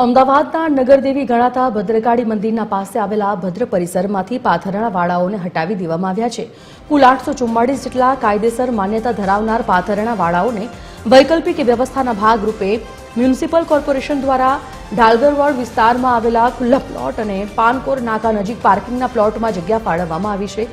અમદાવાદના નગરદેવી ગણાતા ભદ્રકાળી મંદિરના પાસે આવેલા ભદ્ર પરિસરમાંથી પાથરણા વાડાઓને હટાવી દેવામાં આવ્યા છે. કુલ 844 જેટલા કાયદેસર માન્યતા ધરાવનાર પાથરણા વાડાઓને વૈકલ્પિક વ્યવસ્થાના ભાગરૂપે મ્યુનિસિપલ કોર્પોરેશન દ્વારા ઢાલગરવાડ વિસ્તારમાં આવેલા ખુલ્લા પ્લોટ અને પાનકોર નાકા નજીક પાર્કિંગના પ્લોટમાં જગ્યા ફાળવવામાં આવી છે,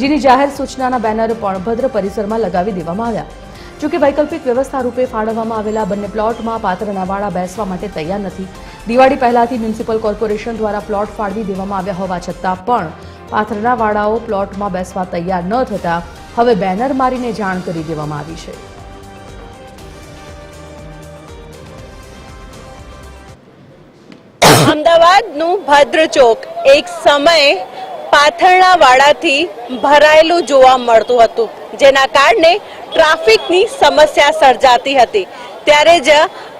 જેની જાહેર સૂચનાના બેનર પણ ભદ્ર પરિસરમાં લગાવી દેવામાં આવ્યા. જોકે વૈકલ્પિક વ્યવસ્થા રૂપે ફાળવવામાં આવેલા બંને પ્લોટમાં પાથરણાવાળા બેસવા માટે તૈયાર નથી. દિવાળી પહેલાથી મ્યુનિસિપલ કોર્પોરેશન દ્વારા પ્લોટ ફાળવી દેવામાં આવ્યા હોવા છતાં પણ પાથરણાવાળાઓ પ્લોટમાં બેસવા તૈયાર ન થતા હવે બેનર મારીને જાણ કરી દેવામાં આવી છે. અમદાવાદનું ભદ્ર ચોક એક સમયે પાથરણાવાળાથી ભરાયેલું જોવા મળતું હતું, જેના કારણે ટ્રાફિકની સમસ્યા સર્જાતી હતી. ત્યારે જ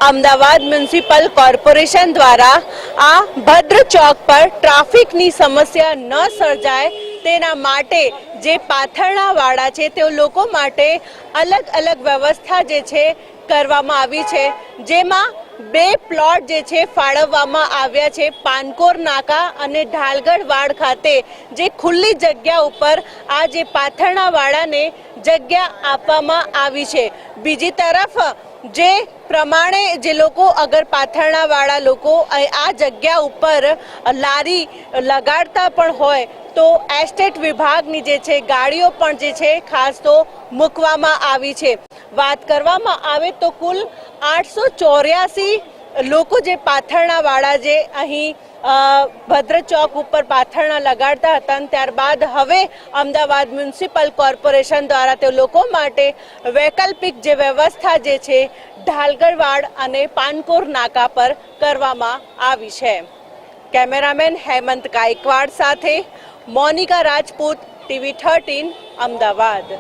અમદાવાદ મ્યુનિસિપલ કોર્પોરેશન દ્વારા આ ભદ્ર ચોક પર ટ્રાફિકની સમસ્યા ન સર્જાય તેના માટે જે પાથરણાવાળા છે તે લોકો માટે અલગ અલગ વ્યવસ્થા જે છે કરવામાં આવી છે, જેમાં 2 પ્લોટ જે છે ફાળવવામાં આવ્યા છે. પાનકોર નાકા અને ઢાલગરવાડ ખાતે જે ખુલ્લી જગ્યા ઉપર આ જે પાથરણાવાળાને જગ્યા આપવામાં આવી છે. બીજી તરફ જે પ્રમાણે જે લોકો અગર પાથરણાવાળા લોકો આ જગ્યા ઉપર લારી લગાડતા પણ હોય તો એસ્ટેટ વિભાગની જે છે ગાડીઓ પણ જે છે ખાસ તો મૂકવામાં આવી છે. વાત કરવામાં આવે તો કુલ 884 લોકો જે પાથરણાવાળા જે અહીં ભદ્ર ચોક ઉપર પાથરણા લગાડતા હતા, ત્યારબાદ હવે અમદાવાદ મ્યુનિસિપલ કોર્પોરેશન દ્વારા તે લોકો માટે વૈકલ્પિક જે વ્યવસ્થા જે છે ઢાલગરવાડ અને પાનકોર નાકા પર કરવામાં આવી છે. કેમેરામેન હેમંત ગાયકવાડ સાથે મોનિકા રાજપૂત, TV 13 અમદાવાદ.